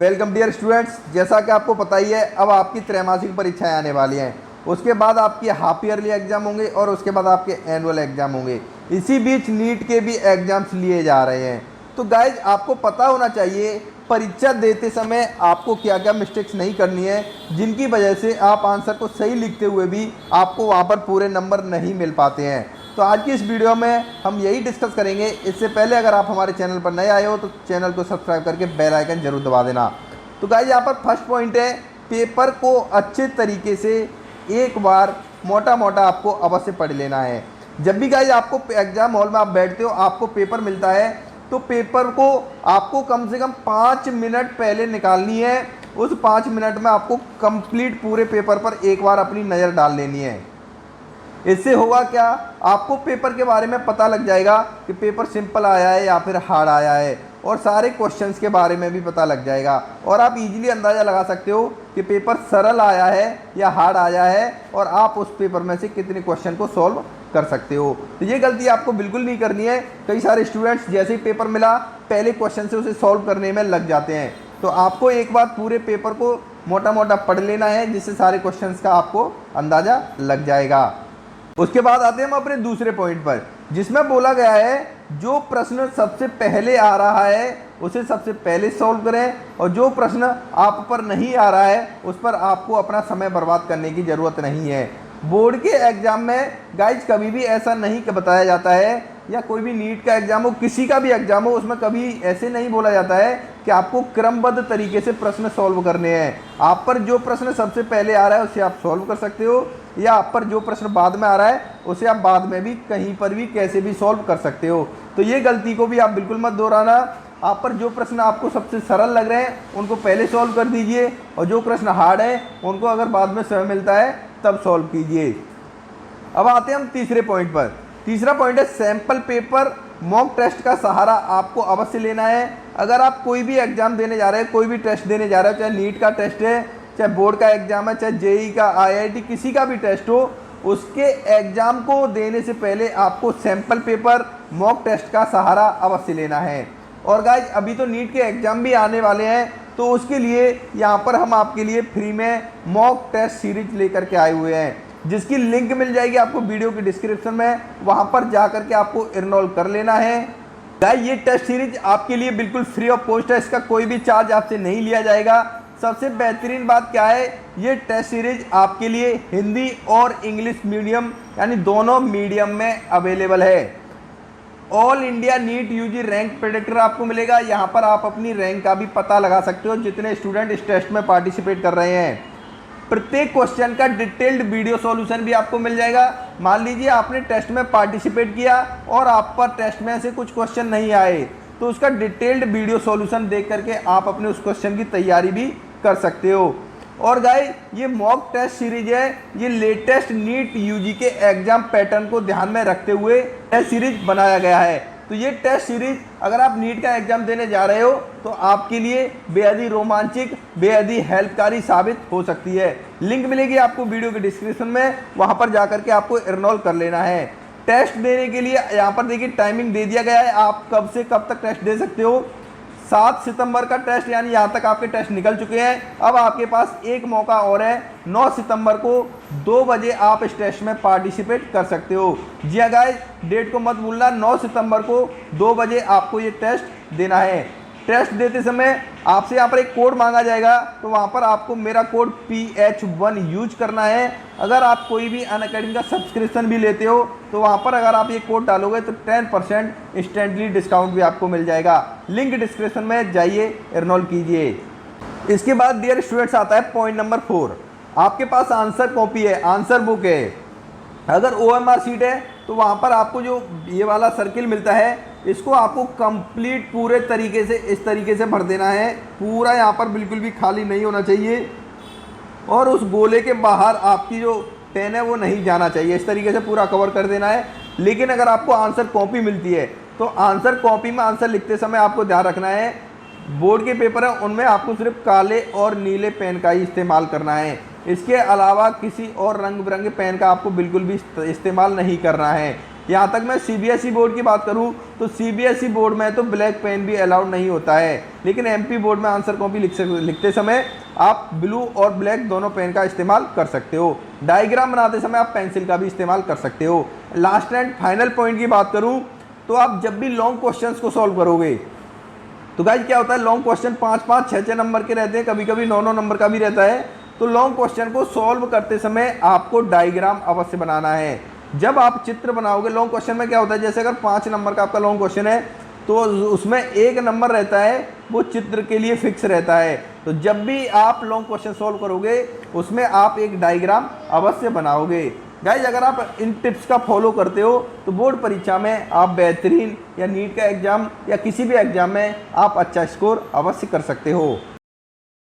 Welcome dear students. जैसा कि आपको पता ही है, अब आपकी त्रैमासिक परीक्षाएं आने वाली हैं। उसके बाद आपकी हाफ ईयरली एग्जाम होंगे और उसके बाद आपके एनुअल एग्जाम होंगे। इसी बीच नीट के भी एग्जाम्स लिए जा रहे हैं। तो गाइज, आपको पता होना चाहिए परीक्षा देते समय आपको क्या क्या मिस्टेक्स नहीं करनी है, जिनकी वजह से आप आंसर को सही लिखते हुए भी आपको वहाँ पर पूरे नंबर नहीं मिल पाते हैं। तो आज की इस वीडियो में हम यही डिस्कस करेंगे। इससे पहले अगर आप हमारे चैनल पर नए आए हो तो चैनल को सब्सक्राइब करके बेल आइकन जरूर दबा देना। तो गाइस, यहाँ पर फर्स्ट पॉइंट है, पेपर को अच्छे तरीके से एक बार मोटा मोटा आपको अवश्य पढ़ लेना है। जब भी गाइस आपको एग्जाम हॉल में आप बैठते हो, आपको पेपर मिलता है, तो पेपर को आपको कम से कम 5 मिनट पहले निकालनी है। उस 5 मिनट में आपको कंप्लीट पूरे पेपर पर एक बार अपनी नज़र डाल लेनी है। इससे होगा क्या, आपको पेपर के बारे में पता लग जाएगा कि पेपर सिंपल आया है या फिर हार्ड आया है, और सारे क्वेश्चंस के बारे में भी पता लग जाएगा। और आप इजीली अंदाज़ा लगा सकते हो कि पेपर सरल आया है या हार्ड आया है, और आप उस पेपर में से कितने क्वेश्चन को सॉल्व कर सकते हो। तो ये गलती आपको बिल्कुल नहीं करनी है। कई सारे स्टूडेंट्स जैसे ही पेपर मिला पहले क्वेश्चन से उसे सॉल्व करने में लग जाते हैं। तो आपको एक बार पूरे पेपर को मोटा मोटा पढ़ लेना है, जिससे सारे क्वेश्चंस का आपको अंदाज़ा लग जाएगा। उसके बाद आते हैं हम अपने दूसरे पॉइंट पर, जिसमें बोला गया है जो प्रश्न सबसे पहले आ रहा है उसे सबसे पहले सॉल्व करें, और जो प्रश्न आप पर नहीं आ रहा है उस पर आपको अपना समय बर्बाद करने की ज़रूरत नहीं है। बोर्ड के एग्ज़ाम में गाइज कभी भी ऐसा नहीं बताया जाता है, या कोई भी नीट का एग्ज़ाम हो, किसी का भी एग्ज़ाम हो, उसमें कभी ऐसे नहीं बोला जाता है कि आपको क्रमबद्ध तरीके से प्रश्न सॉल्व करने हैं। आप पर जो प्रश्न सबसे पहले आ रहा है उसे आप सॉल्व कर सकते हो, या आप पर जो प्रश्न बाद में आ रहा है उसे आप बाद में भी कहीं पर भी कैसे भी सॉल्व कर सकते हो। तो ये गलती को भी आप बिल्कुल मत दोहराना। आप पर जो प्रश्न आपको सबसे सरल लग रहे हैं उनको पहले सॉल्व कर दीजिए, और जो प्रश्न हार्ड है उनको अगर बाद में समय मिलता है तब सॉल्व कीजिए। अब आते हैं हम तीसरे पॉइंट पर। तीसरा पॉइंट है, सैंपल पेपर मॉक टेस्ट का सहारा आपको अवश्य लेना है। अगर आप कोई भी एग्जाम देने जा रहे हैं, कोई भी टेस्ट देने जा रहे हो, चाहे नीट का टेस्ट है, चाहे बोर्ड का एग्जाम है, चाहे जेई का, आईआईटी, किसी का भी टेस्ट हो, उसके एग्जाम को देने से पहले आपको सैंपल पेपर मॉक टेस्ट का सहारा अवश्य लेना है। और गाइज, अभी तो नीट के एग्जाम भी आने वाले हैं, तो उसके लिए यहाँ पर हम आपके लिए फ्री में मॉक टेस्ट सीरीज लेकर के आए हुए हैं, जिसकी लिंक मिल जाएगी आपको वीडियो के डिस्क्रिप्शन में। वहाँ पर जा करके आपको इनरोल कर लेना है। गाइज, ये टेस्ट सीरीज आपके लिए बिल्कुल फ्री ऑफ कॉस्ट है, इसका कोई भी चार्ज आपसे नहीं लिया जाएगा। सबसे बेहतरीन बात क्या है, ये टेस्ट सीरीज आपके लिए हिंदी और इंग्लिश मीडियम यानी दोनों मीडियम में अवेलेबल है। All India NEET UG rank predictor आपको मिलेगा। यहाँ पर आप अपनी रैंक का भी पता लगा सकते हो, जितने स्टूडेंट इस टेस्ट में पार्टिसिपेट कर रहे हैं। प्रत्येक क्वेश्चन का डिटेल्ड वीडियो सॉल्यूशन भी आपको मिल जाएगा। मान लीजिए आपने टेस्ट में पार्टिसिपेट किया और आप पर टेस्ट में से कुछ क्वेश्चन नहीं आए, तो उसका डिटेल्ड वीडियो सॉल्यूशन देख करके आप अपने उस क्वेश्चन की तैयारी भी कर सकते हो। और गाइस, ये मॉक टेस्ट सीरीज है, ये लेटेस्ट नीट यूजी के एग्जाम पैटर्न को ध्यान में रखते हुए टेस्ट सीरीज बनाया गया है। तो ये टेस्ट सीरीज अगर आप नीट का एग्जाम देने जा रहे हो तो आपके लिए बेहद ही रोमांचक, बेहद ही हेल्पकारी साबित हो सकती है। लिंक मिलेगी आपको वीडियो के डिस्क्रिप्शन में, वहां पर जाकर के आपको इनरोल कर लेना है। टेस्ट देने के लिए यहाँ पर देखिए टाइमिंग दे दिया गया है, आप कब से कब तक टेस्ट दे सकते हो। 7 सितंबर का टेस्ट, यानी यहाँ तक आपके टेस्ट निकल चुके हैं। अब आपके पास एक मौका और है, 9 सितंबर को 2 बजे आप इस टेस्ट में पार्टिसिपेट कर सकते हो। जी हाँ गाइस, डेट को मत भूलना, 9 सितंबर को 2 बजे आपको ये टेस्ट देना है। टेस्ट देते समय आपसे यहाँ पर एक कोड मांगा जाएगा, तो वहाँ पर आपको मेरा कोड PH1 यूज करना है। अगर आप कोई भी अनअकैडमी का सब्सक्रिप्शन भी लेते हो तो वहाँ पर अगर आप ये कोड डालोगे तो 10% इंस्टेंटली डिस्काउंट भी आपको मिल जाएगा। लिंक डिस्क्रिप्शन में जाइए, इनरोल कीजिए। इसके बाद डियर स्टूडेंट्स आता है पॉइंट नंबर 4। आपके पास आंसर कॉपी है, आंसर बुक है। अगर OMR सीट है तो वहाँ पर आपको जो ये वाला सर्किल मिलता है, इसको आपको कंप्लीट पूरे तरीके से इस तरीके से भर देना है। पूरा यहाँ पर बिल्कुल भी खाली नहीं होना चाहिए, और उस गोले के बाहर आपकी जो पेन है वो नहीं जाना चाहिए। इस तरीके से पूरा कवर कर देना है। लेकिन अगर आपको आंसर कॉपी मिलती है तो आंसर कॉपी में आंसर लिखते समय आपको ध्यान रखना है, बोर्ड के पेपर है उनमें आपको सिर्फ काले और नीले पेन का ही इस्तेमाल करना है। इसके अलावा किसी और रंग बिरंगे पेन का आपको बिल्कुल भी इस्तेमाल नहीं करना है। यहाँ तक मैं सीबीएसई बोर्ड की बात करूँ तो सीबीएसई बोर्ड में तो ब्लैक पेन भी अलाउड नहीं होता है, लेकिन एमपी बोर्ड में आंसर कॉपी लिखते समय आप ब्लू और ब्लैक दोनों पेन का इस्तेमाल कर सकते हो। डायग्राम बनाते समय आप पेंसिल का भी इस्तेमाल कर सकते हो। लास्ट एंड फाइनल पॉइंट की बात करूँ तो आप जब भी लॉन्ग क्वेश्चंस को सॉल्व करोगे तो गाइस क्या होता है, लॉन्ग क्वेश्चन 5-5, 6-6 नंबर के रहते हैं, कभी कभी 9-9 नंबर का भी रहता है। तो लॉन्ग क्वेश्चन को सॉल्व करते समय आपको डायग्राम अवश्य बनाना है। जब आप चित्र बनाओगे, लॉन्ग क्वेश्चन में क्या होता है, जैसे अगर 5 नंबर का आपका लॉन्ग क्वेश्चन है तो उसमें 1 नंबर रहता है वो चित्र के लिए फिक्स रहता है। तो जब भी आप लॉन्ग क्वेश्चन सॉल्व करोगे उसमें आप एक डायग्राम अवश्य बनाओगे। गाइज अगर आप इन टिप्स का फॉलो करते हो तो बोर्ड परीक्षा में आप बेहतरीन, या नीट का एग्जाम या किसी भी एग्जाम में आप अच्छा स्कोर अवश्य कर सकते हो।